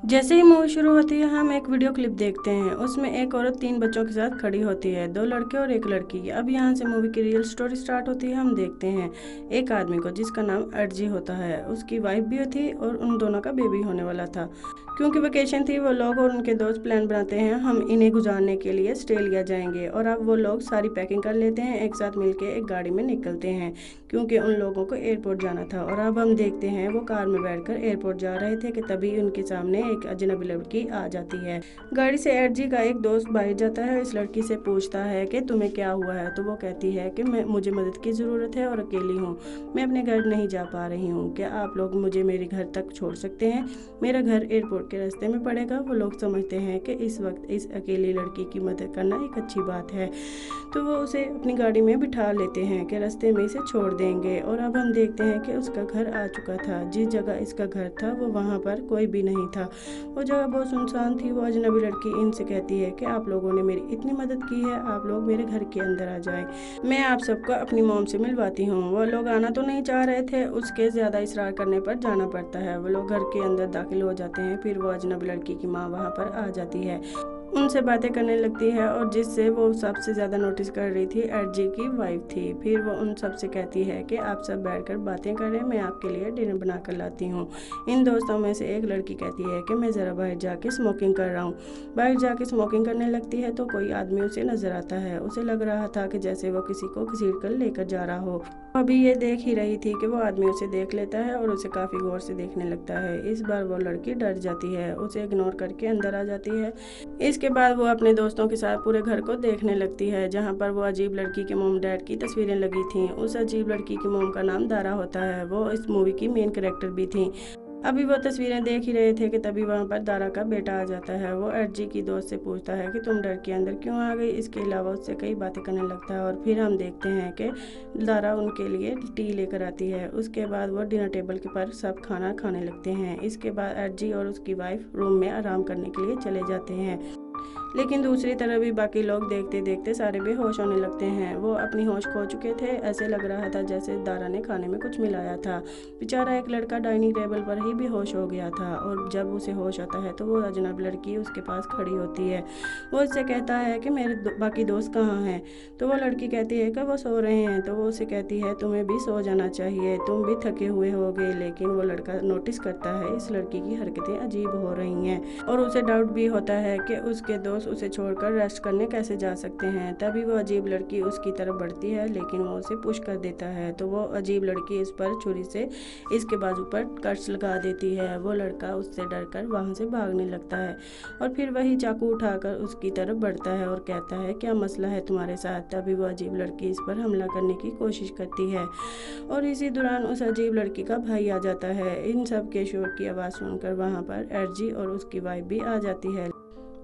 जैसे ही मूवी शुरू होती है हम एक वीडियो क्लिप देखते हैं। उसमें एक औरत 3 बच्चों के साथ खड़ी होती है, 2 लड़के और 1 लड़की। अब यहाँ से मूवी की रियल स्टोरी स्टार्ट होती है। हम देखते हैं एक आदमी को जिसका नाम अर्जी होता है। उसकी वाइफ भी थी और उन दोनों का बेबी होने वाला था। क्योंकि वेकेशन थी, वो लोग और उनके दोस्त प्लान बनाते हैं हम इन्हें गुजारने के लिए ऑस्ट्रेलिया जाएंगे। और अब वो लोग सारी पैकिंग कर लेते हैं, एक साथ मिलके एक गाड़ी में निकलते हैं क्योंकि उन लोगों को एयरपोर्ट जाना था। और अब हम देखते हैं वो कार में बैठकर एयरपोर्ट जा रहे थे कि तभी उनके सामने एक अजनबी लड़की आ जाती है। गाड़ी से अर्जी का एक दोस्त बाहर जाता है, इस लड़की से पूछता है कि तुम्हें क्या हुआ है। तो वो कहती है कि मुझे मदद की ज़रूरत है और अकेली हूँ, मैं अपने घर नहीं जा पा रही हूँ, क्या आप लोग मुझे मेरे घर तक छोड़ सकते हैं? मेरा घर एयरपोर्ट के रास्ते में पड़ेगा। वो लोग समझते हैं कि इस वक्त इस अकेली लड़की की मदद करना एक अच्छी बात है, तो वो उसे अपनी गाड़ी में बिठा लेते हैं कि रास्ते में इसे छोड़ देंगे। और अब हम देखते हैं कि उसका घर आ चुका था। जिस जगह इसका घर था वो वहाँ पर कोई भी नहीं था, वो जगह बहुत सुनसान थी। वो अजनबी लड़की इनसे कहती है कि आप लोगों ने मेरी इतनी मदद की है, आप लोग मेरे घर के अंदर आ जाएं, मैं आप सबको अपनी मॉम से मिलवाती हूँ। वो लोग आना तो नहीं चाह रहे थे, उसके ज़्यादा इसरार करने पर जाना पड़ता है। वो लोग घर के अंदर दाखिल हो जाते हैं। फिर वो अजनबी लड़की की माँ वहाँ पर आ जाती है, उनसे बातें करने लगती है और जिससे वो सबसे ज़्यादा नोटिस कर रही थी अर्जी की वाइफ थी। फिर वो उन सब से कहती है कि आप सब बैठकर बातें करें, मैं आपके लिए डिनर बना कर लाती हूँ। इन दोस्तों में से एक लड़की कहती है कि मैं ज़रा बाहर जाके स्मोकिंग कर रहा हूँ। बाहर जाके स्मोकिंग करने लगती है तो कोई आदमी उसे नज़र आता है। उसे लग रहा था कि जैसे वो किसी को घसीट कर लेकर जा रहा हो। अभी ये देख ही रही थी कि वो आदमी उसे देख लेता है और उसे काफ़ी गौर से देखने लगता है। इस बार वो लड़की डर जाती है, उसे इग्नोर करके अंदर आ जाती है। इसके बाद वो अपने दोस्तों के साथ पूरे घर को देखने लगती है, जहाँ पर वो अजीब लड़की के मोम डैड की तस्वीरें लगी थीं। उस अजीब लड़की की मोम का नाम दारा होता है, वो इस मूवी की मेन कैरेक्टर भी थी। अभी वो तस्वीरें देख ही रहे थे कि तभी वहाँ पर दारा का बेटा आ जाता है। वो अर्जी की दोस्त से पूछता है कि तुम डर के अंदर क्यों आ गई। इसके अलावा उससे कई बातें करने लगता है और फिर हम देखते हैं कि दारा उनके लिए टी लेकर आती है। उसके बाद वो डिनर टेबल के पर सब खाना खाने लगते हैं। इसके बाद अर्जी और उसकी वाइफ रूम में आराम करने के लिए चले जाते हैं, लेकिन दूसरी तरफ भी बाकी लोग देखते देखते सारे बेहोश होने लगते हैं। वो अपनी होश खो चुके थे, ऐसे लग रहा था जैसे दारा ने खाने में कुछ मिलाया था। बेचारा एक लड़का डाइनिंग टेबल पर ही बेहोश हो गया था और जब उसे होश आता है तो वो अजनब लड़की उसके पास खड़ी होती है। वो उससे कहता है कि मेरे बाकी दोस्त कहाँ हैं। तो वो लड़की कहती है कि वो सो रहे हैं। तो वो उसे कहती है तुम्हें भी सो जाना चाहिए, तुम भी थके हुए होगे। लेकिन वो लड़का नोटिस करता है इस लड़की की हरकतें अजीब हो रही हैं और उसे डाउट भी होता है कि उसके दोस्त उसे छोड़कर रेस्ट करने कैसे जा सकते हैं। तभी वो अजीब लड़की उसकी तरफ बढ़ती है, लेकिन वो उसे पुश कर देता है। तो वो अजीब लड़की इस पर छुरी से इसके बाजू पर कट्स लगा देती है। वो लड़का उससे डरकर वहाँ से भागने लगता है और फिर वही चाकू उठाकर उसकी तरफ बढ़ता है और कहता है क्या मसला है तुम्हारे साथ। तभी वो अजीब लड़की इस पर हमला करने की कोशिश करती है और इसी दौरान उस अजीब लड़की का भाई आ जाता है। इन सब के शोर की आवाज़ सुनकर वहाँ पर अर्जी और उसकी वाइफ भी आ जाती है,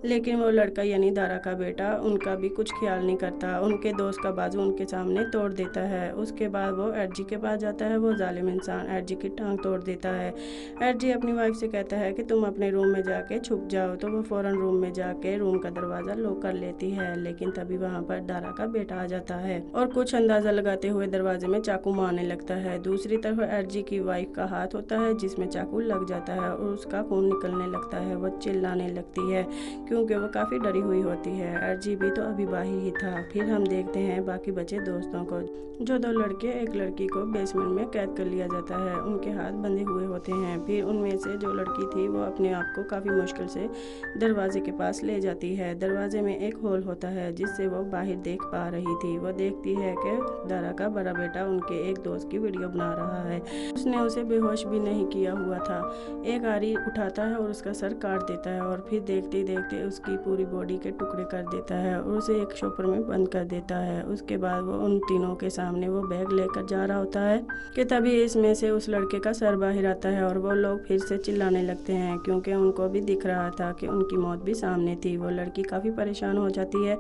लेकिन वो लड़का यानी दारा का बेटा उनका भी कुछ ख्याल नहीं करता। उनके दोस्त का बाजू उनके सामने तोड़ देता है। उसके बाद वो अर्जी के पास जाता है। वो जालिम इंसान अर्जी की टांग तोड़ देता है। अर्जी अपनी वाइफ से कहता है कि तुम अपने रूम में जाके छुप जाओ। तो वो फ़ौरन रूम में जाके रूम का दरवाज़ा लॉक कर लेती है, लेकिन तभी वहाँ पर दारा का बेटा आ जाता है और कुछ अंदाज़ा लगाते हुए दरवाजे में चाकू मारने लगता है। दूसरी तरफ अर्जी की वाइफ का हाथ होता है जिसमें चाकू लग जाता है और उसका खून निकलने लगता है। वो चिल्लाने लगती है क्योंकि वो काफ़ी डरी हुई होती है। अर्जी भी तो अभी बाहर ही था। फिर हम देखते हैं बाकी बचे दोस्तों को, जो 2 लड़के एक लड़की को बेसमेंट में कैद कर लिया जाता है। उनके हाथ बंधे हुए होते हैं। फिर उनमें से जो लड़की थी वो अपने आप को काफ़ी मुश्किल से दरवाजे के पास ले जाती है। दरवाजे में एक होल होता है जिससे वो बाहर देख पा रही थी। वो देखती है कि दारा का बड़ा बेटा उनके एक दोस्त की वीडियो बना रहा है। उसने उसे बेहोश भी नहीं किया हुआ था। एक आरी उठाता है और उसका सर काट देता है और फिर देखते देखते उसकी पूरी बॉडी के टुकड़े कर देता है और उसे एक शॉपर में बंद कर देता है। उसके बाद वो उन तीनों के सामने वो बैग लेकर जा रहा होता है कि तभी इसमें से उस लड़के का सर बाहर आता है और वो लोग फिर से चिल्लाने लगते हैं क्योंकि उनको भी दिख रहा था कि उनकी मौत भी सामने थी। वो लड़की काफ़ी परेशान हो जाती है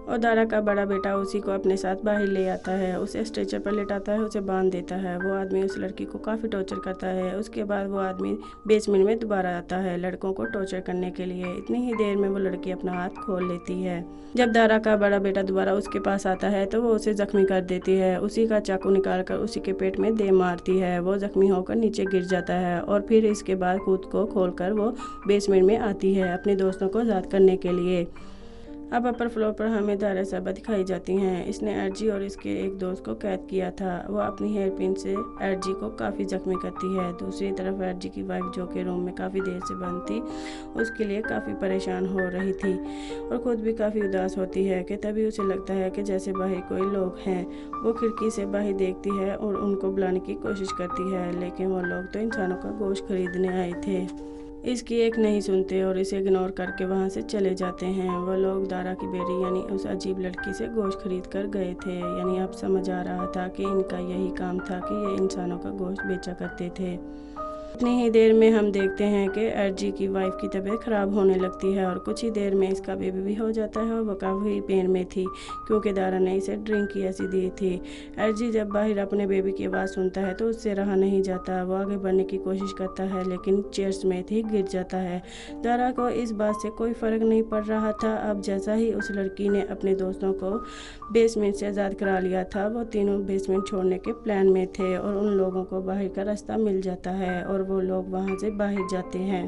और दारा का बड़ा बेटा उसी को अपने साथ बाहर ले आता है, उसे स्ट्रेचर पर लेटाता है, उसे बांध देता है। वो आदमी उस लड़की को काफ़ी टॉर्चर करता है। उसके बाद वो आदमी बेसमेंट में दोबारा आता है लड़कों को टॉर्चर करने के लिए। इतनी ही देर में वो लड़की अपना हाथ खोल लेती है। जब दारा का बड़ा बेटा दोबारा उसके पास आता है तो वो उसे जख्मी कर देती है। उसी का चाकू निकालकर उसी के पेट में दे मारती है। वो जख्मी होकर नीचे गिर जाता है और फिर इसके बाद खुद को खोलकर वो बेसमेंट में आती है अपने दोस्तों को आज़ाद करने के लिए। अब अपर फ्लोर पर हमें दारा साहबा दिखाई जाती हैं। इसने अर्जी और इसके एक दोस्त को कैद किया था। वो अपनी हेयर पिन से अर्जी को काफ़ी जख्मी करती है। दूसरी तरफ अर्जी की वाइफ जो कि रूम में काफ़ी देर से बंद थी, उसके लिए काफ़ी परेशान हो रही थी और ख़ुद भी काफ़ी उदास होती है कि तभी उसे लगता है कि जैसे बाहर कोई लोग हैं। वो खिड़की से बाहर देखती है और उनको बुलाने की कोशिश करती है, लेकिन वो लोग तो इंसानों का गोश्त खरीदने आए थे। इसकी एक नहीं सुनते और इसे इग्नोर करके वहाँ से चले जाते हैं। वो लोग दारा की बेटी यानी उस अजीब लड़की से गोश्त खरीद कर गए थे। यानी अब समझ आ रहा था कि इनका यही काम था कि ये इंसानों का गोश्त बेचा करते थे। इतनी ही देर में हम देखते हैं कि अर्जी की वाइफ की तबीयत ख़राब होने लगती है और कुछ ही देर में इसका बेबी भी हो जाता है और वो काफ़ी पेन में थी क्योंकि दारा ने इसे ड्रिंक की ऐसी दी थी। अर्जी जब बाहर अपने बेबी की आवाज़ सुनता है तो उससे रहा नहीं जाता। वो आगे बढ़ने की कोशिश करता है लेकिन चेयर्स में ही गिर जाता है। दारा को इस बात से कोई फ़र्क नहीं पड़ रहा था। अब जैसा ही उस लड़की ने अपने दोस्तों को बेसमेंट से आज़ाद करा लिया था, वो तीनों बेसमेंट छोड़ने के प्लान में थे और उन लोगों को बाहर का रास्ता मिल जाता है और वो लोग वहाँ से बाहर जाते हैं।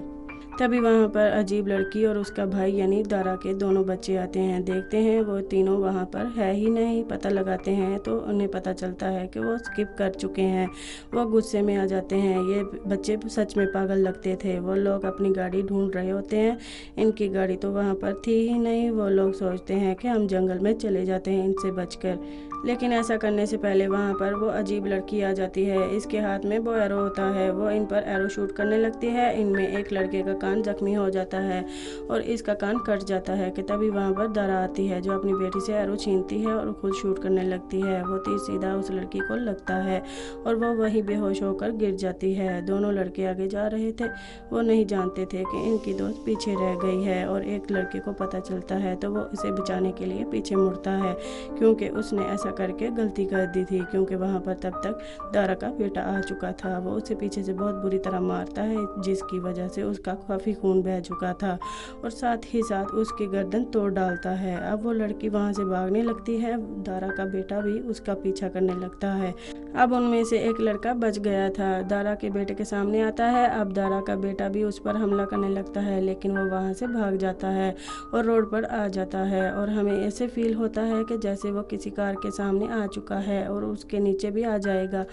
तभी वहाँ पर अजीब लड़की और उसका भाई यानी दारा के दोनों बच्चे आते हैं। देखते हैं वो तीनों वहाँ पर है ही नहीं। पता लगाते हैं तो उन्हें पता चलता है कि वो स्किप कर चुके हैं। वो गुस्से में आ जाते हैं। ये बच्चे सच में पागल लगते थे। वो लोग अपनी गाड़ी ढूंढ रहे होते हैं। इनकी गाड़ी तो वहाँ पर थी ही नहीं। वो लोग सोचते हैं कि हम जंगल में चले जाते हैं इनसे बचकर, लेकिन ऐसा करने से पहले वहाँ पर वो अजीब लड़की आ जाती है। इसके हाथ में वो एरो होता है। वो इन पर एरो शूट करने लगती है। इनमें एक लड़के का कान जख्मी हो जाता है और इसका कान कट जाता है कि तभी वहाँ पर दारा आती है जो अपनी बेटी से एरो छीनती है और खुद शूट करने लगती है। वो तीर सीधा उस लड़की को लगता है और वो वहीं बेहोश होकर गिर जाती है। दोनों लड़के आगे जा रहे थे। वो नहीं जानते थे कि इनकी दोस्त पीछे रह गई है और एक लड़के को पता चलता है तो वो इसे बचाने के लिए पीछे मुड़ता है क्योंकि उसने ऐसा करके गलती कर दी थी क्योंकि वहाँ पर तब तक दारा का बेटा आ चुका था। वो उसे पीछे से बहुत बुरी तरह मारता है जिसकी वजह से उसका काफ़ी खून बह चुका था और साथ ही साथ उसकी गर्दन तोड़ डालता है। अब वो लड़की वहाँ से भागने लगती है। दारा का बेटा भी उसका पीछा करने लगता है। अब उनमें से एक लड़का बच गया था, दारा के बेटे के सामने आता है। अब दारा का बेटा भी उस पर हमला करने लगता है लेकिन वो वहाँ से भाग जाता है और रोड पर आ जाता है और हमें ऐसे फील होता है कि जैसे वो किसी कार के सामने आ चुका है और उसके नीचे भी आ जाएगा।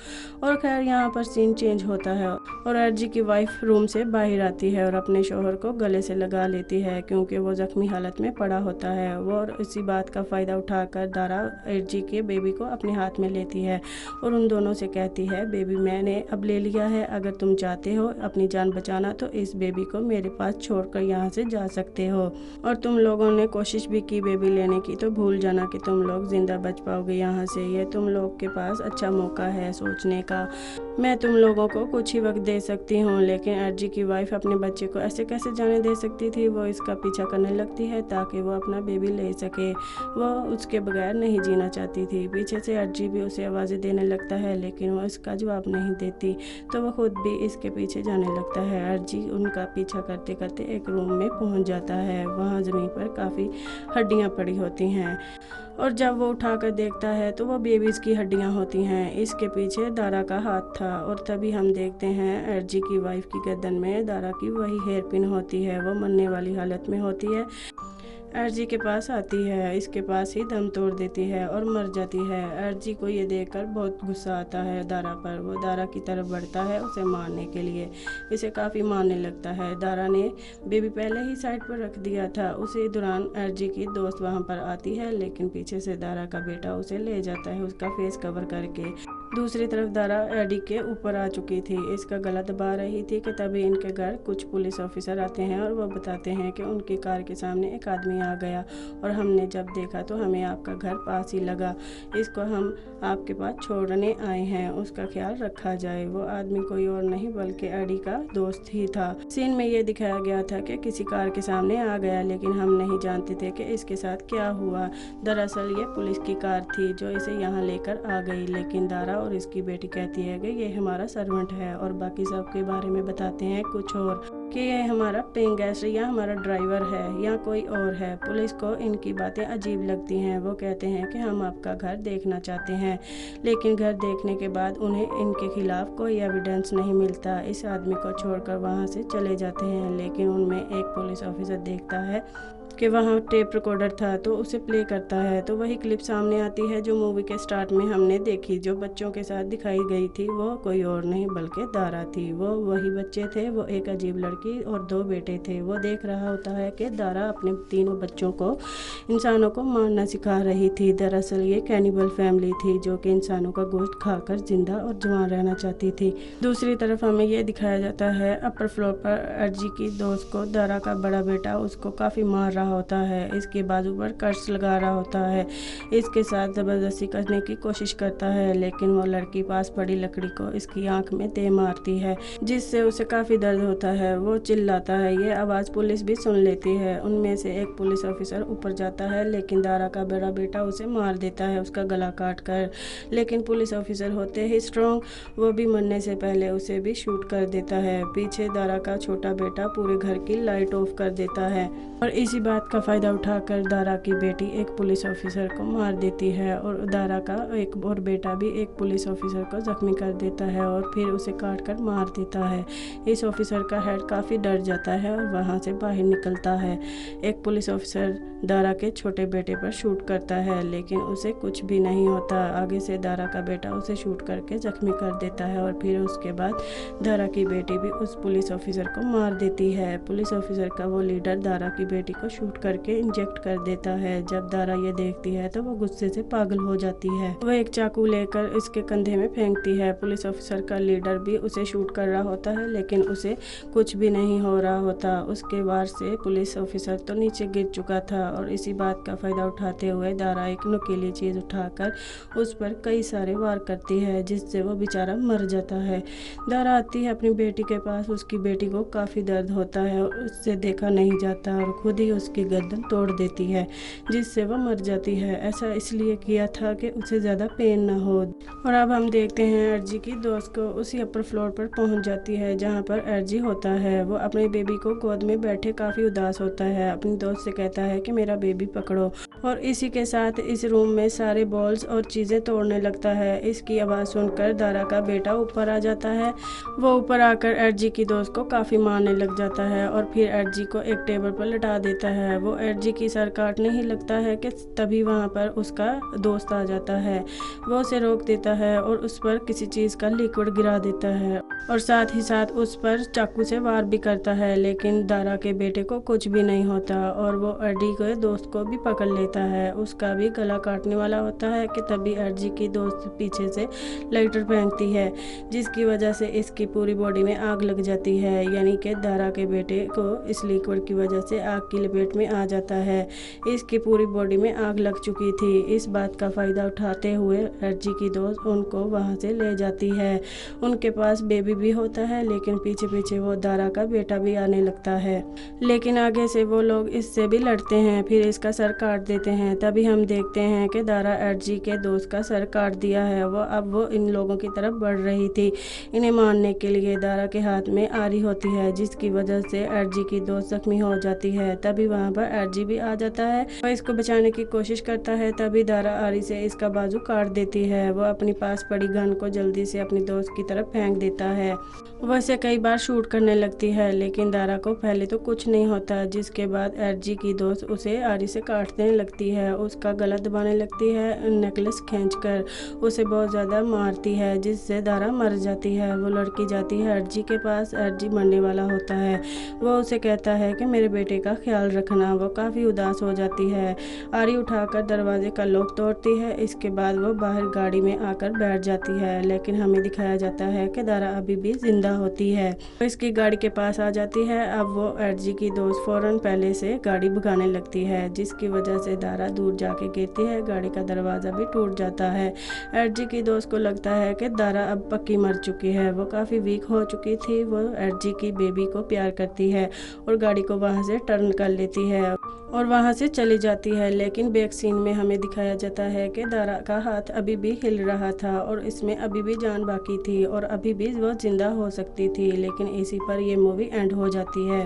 और खैर यहाँ पर सीन चेंज होता है और अर्जी की वाइफ रूम से बाहर आती है और अपने शोहर को गले से लगा लेती है क्योंकि वो जख्मी हालत में पड़ा होता है। वो और इसी बात का फ़ायदा उठाकर दारा अर्जी के बेबी को अपने हाथ में लेती है और उन दोनों से कहती है, बेबी मैंने अब ले लिया है, अगर तुम चाहते हो अपनी जान बचाना तो इस बेबी को मेरे पास छोड़कर यहाँ से जा सकते हो। और तुम लोगों ने कोशिश भी की बेबी लेने की तो भूल जाना कि तुम लोग ज़िंदा बच पाओगे यहाँ से। ये तुम लोग के पास अच्छा मौका है सोचने का। मैं तुम लोगों को कुछ ही वक्त दे सकती हूँ। लेकिन अर्जी की वाइफ अपने बच्चे को ऐसे कैसे जाने दे सकती थी। वो इसका पीछा करने लगती है ताकि वो अपना बेबी ले सके। वो उसके बगैर नहीं जीना चाहती थी। पीछे से अर्जी भी उसे आवाज़ें देने लगता है लेकिन वो इसका जवाब नहीं देती तो वो खुद भी इसके पीछे जाने लगता है। अर्जी उनका पीछा करते करते एक रूम में पहुँच जाता है। वहाँ ज़मीन पर काफ़ी हड्डियाँ पड़ी होती हैं और जब वो उठाकर देखता है तो वो बेबीज़ की हड्डियां होती हैं। इसके पीछे दारा का हाथ था और तभी हम देखते हैं अर्जी की वाइफ की गर्दन में दारा की वही हेयर पिन होती है। वो मरने वाली हालत में होती है। अर्जी के पास आती है, इसके पास ही दम तोड़ देती है और मर जाती है। अर्जी को ये देखकर बहुत गुस्सा आता है दारा पर। वो दारा की तरफ बढ़ता है उसे मारने के लिए, इसे काफ़ी मारने लगता है। दारा ने बेबी पहले ही साइड पर रख दिया था। उसी दौरान अर्जी की दोस्त वहाँ पर आती है लेकिन पीछे से दारा का बेटा उसे ले जाता है उसका फेस कवर करके। दूसरी तरफ दारा एडी के ऊपर आ चुकी थी, इसका गला दबा रही थी कि तभी इनके घर कुछ पुलिस ऑफिसर आते हैं और वो बताते हैं कि उनकी कार के सामने एक आदमी आ गया और हमने जब देखा तो हमें आपका घर पास ही लगा। इसको हम आपके पास छोड़ने आए हैं, उसका ख्याल रखा जाए। वो आदमी कोई और नहीं बल्कि एडी का दोस्त ही था। सीन में ये दिखाया गया था कि किसी कार के सामने आ गया, लेकिन हम नहीं जानते थे कि इसके साथ क्या हुआ। दरअसल ये पुलिस की कार थी जो इसे यहाँ लेकर आ गई, लेकिन दारा और इसकी बेटी कहती है कि ये हमारा सर्वेंट है और बाकी सब के बारे में बताते हैं कुछ और, कि ये हमारा पेइंग गेस्ट या हमारा ड्राइवर है या कोई और है। पुलिस को इनकी बातें अजीब लगती हैं। वो कहते हैं कि हम आपका घर देखना चाहते हैं, लेकिन घर देखने के बाद उन्हें इनके खिलाफ कोई एविडेंस नहीं मिलता। इस आदमी को छोड़कर वहाँ से चले जाते हैं, लेकिन उनमें एक पुलिस ऑफिसर देखता है कि वहाँ टेप रिकॉर्डर था तो उसे प्ले करता है, तो वही क्लिप सामने आती है जो मूवी के स्टार्ट में हमने देखी। जो बच्चों के साथ दिखाई गई थी वो कोई और नहीं बल्कि दारा थी। वो वही बच्चे थे, वो एक अजीब लड़की और 2 बेटे थे। वो देख रहा होता है कि दारा अपने तीनों बच्चों को इंसानों को मारना सिखा रही थी। दरअसल ये कैनिबल फैमिली थी जो कि इंसानों का गोश्त खाकर जिंदा और जवान रहना चाहती थी। दूसरी तरफ हमें ये दिखाया जाता है अपर फ्लोर पर अर्जी की दोस्त को दारा का बड़ा बेटा उसको काफ़ी मार रहा होता है, इसके बाजू पर कर्स लगा रहा होता है, इसके साथ ज़बरदस्ती करने की कोशिश करता है, लेकिन वो लड़की पास पड़ी लकड़ी को इसकी आंख में दे मारती है जिससे उसे काफ़ी दर्द होता है। वो चिल्लाता है, ये आवाज़ पुलिस भी सुन लेती है। उनमें से एक पुलिस ऑफिसर ऊपर जाता है, लेकिन दारा का बड़ा बेटा उसे मार देता है उसका गला काट कर। लेकिन पुलिस ऑफिसर होते ही स्ट्रॉन्ग, वो भी मरने से पहले उसे भी शूट कर देता है। पीछे दारा का छोटा बेटा पूरे घर की लाइट ऑफ कर देता है और इसी बात का फ़ायदा उठाकर दारा की बेटी एक पुलिस ऑफिसर को मार देती है और दारा का एक और बेटा भी एक पुलिस ऑफिसर को ज़ख्मी कर देता है और फिर उसे काट कर मार देता है। इस ऑफिसर का हेड काफ़ी डर जाता है और वहाँ से बाहर निकलता है। एक पुलिस ऑफिसर दारा के छोटे बेटे पर शूट करता है, लेकिन उसे कुछ भी नहीं होता। आगे से दारा का बेटा उसे शूट करके ज़ख्मी कर देता है और फिर उसके बाद दारा की बेटी भी उस पुलिस ऑफिसर को मार देती है। पुलिस ऑफिसर का वो लीडर दारा की बेटी को शूट करके इंजेक्ट कर देता है। जब दारा ये देखती है तो वो गुस्से से पागल हो जाती है। वह एक चाकू लेकर इसके कंधे में फेंकती है। पुलिस ऑफिसर का लीडर भी उसे शूट कर रहा होता है, लेकिन उसे कुछ भी नहीं हो रहा होता। उसके वार से पुलिस ऑफिसर तो नीचे गिर चुका था और इसी बात का फायदा उठाते हुए दारा एक नुकीली चीज उठाकर उस पर कई सारे वार करती है, जिससे वो बेचारा मर जाता है। दारा आती है अपनी बेटी के पास, उसकी बेटी को काफ़ी दर्द होता है और उससे देखा नहीं जाता और खुद ही उसकी गर्दन तोड़ देती है, जिससे वह मर जाती है। ऐसा इसलिए किया था कि उसे ज़्यादा पेन ना हो। और अब हम देखते हैं अर्जी की दोस्त को उसी अपर फ्लोर पर पहुंच जाती है जहां पर अर्जी होता है। वो अपने बेबी को गोद में बैठे काफ़ी उदास होता है। अपनी दोस्त से कहता है कि मेरा बेबी पकड़ो, और इसी के साथ इस रूम में सारे बॉल्स और चीज़ें तोड़ने लगता है। इसकी आवाज़ सुनकर दारा का बेटा ऊपर आ जाता है। वो ऊपर आकर अर्जी की दोस्त को काफ़ी मारने लग जाता है और फिर अर्जी को एक टेबल पर लटा देता है। वो अर्जी की सर काटने ही लगता है कि तभी वहाँ पर उसका दोस्त आ जाता है। वो उसे रोक देता है और उस पर किसी चीज़ का लिक्विड गिरा देता है और साथ ही साथ उस पर चाकू से वार भी करता है, लेकिन दारा के बेटे को कुछ भी नहीं होता और वो अर्जी के दोस्त को भी पकड़ लेता है। उसका भी गला काटने वाला होता है कि तभी अर्जी की दोस्त पीछे से लाइटर फेंकती है, जिसकी वजह से इसकी पूरी बॉडी में आग लग जाती है। यानी कि दारा के बेटे को इस लिक्विड की वजह से आग की लपेट में आ जाता है। इसकी पूरी बॉडी में आग लग चुकी थी। इस बात का फ़ायदा उठाते हुए अर्जी की दोस्त उनको वहाँ से ले जाती है। उनके पास बेबी भी होता है, लेकिन पीछे पीछे वो दारा का बेटा भी आने लगता है, लेकिन आगे से वो लोग इससे भी लड़ते हैं, फिर इसका सर काट देते हैं। तभी हम देखते हैं कि दारा अर्जी के दोस्त का सर काट दिया है। वो इन लोगों की तरफ बढ़ रही थी इन्हें मारने के लिए। दारा के हाथ में आरी होती है, जिसकी वजह से अर्जी की दोस्त जख्मी हो जाती है। तभी वहाँ पर अर्जी भी आ जाता है। वह इसको बचाने की कोशिश करता है, तभी दारा आरी से इसका बाजू काट देती है। वह अपनी पास पड़ी गन को जल्दी से अपनी दोस्त की तरफ फेंक देता है। वह इसे कई बार शूट करने लगती जाती है, लेकिन दारा को पहले तो कुछ नहीं होता, जिसके बाद एडजी की दोस्त उसे आरी से काटने लगती है, उसका गला दबाने लगती है, नेकलेस खींचकर उसे बहुत ज़्यादा मारती है, जिससे दारा मर जाती है। वो लड़की जाती है एडजी के पास, एडजी मरने वाला होता है। वो उसे कहता है कि मेरे बेटे का ख्याल रखना। वो काफ़ी उदास हो जाती है। आरी उठाकर दरवाजे का लॉक तोड़ती है। इसके बाद वो बाहर गाड़ी में आकर बैठ जाती है, लेकिन हमें दिखाया जाता है कि दारा अभी भी जिंदा होती है। वो इसकी गाड़ी के पास आ जाती है। अब वो एडजी की दोस्त फौरन पहले से गाड़ी भगाने लगती है, जिसकी वजह से दारा दूर जाके गिरती है। गाड़ी का दरवाज़ा भी टूट जाता है। एडजी की दोस्त को लगता है कि दारा अब पक्की मर चुकी है। वो काफ़ी वीक हो चुकी थी। वो एडजी की बेबी को प्यार करती है और गाड़ी को वहाँ से टर्न कर लेती है और वहाँ से चली जाती है। लेकिन बैक सीन में हमें दिखाया जाता है कि दारा का हाथ अभी भी हिल रहा था और इसमें अभी भी जान बाकी थी और अभी भी वो जिंदा हो सकती थी। लेकिन इसी पर ये मूवी एंड हो जाती है।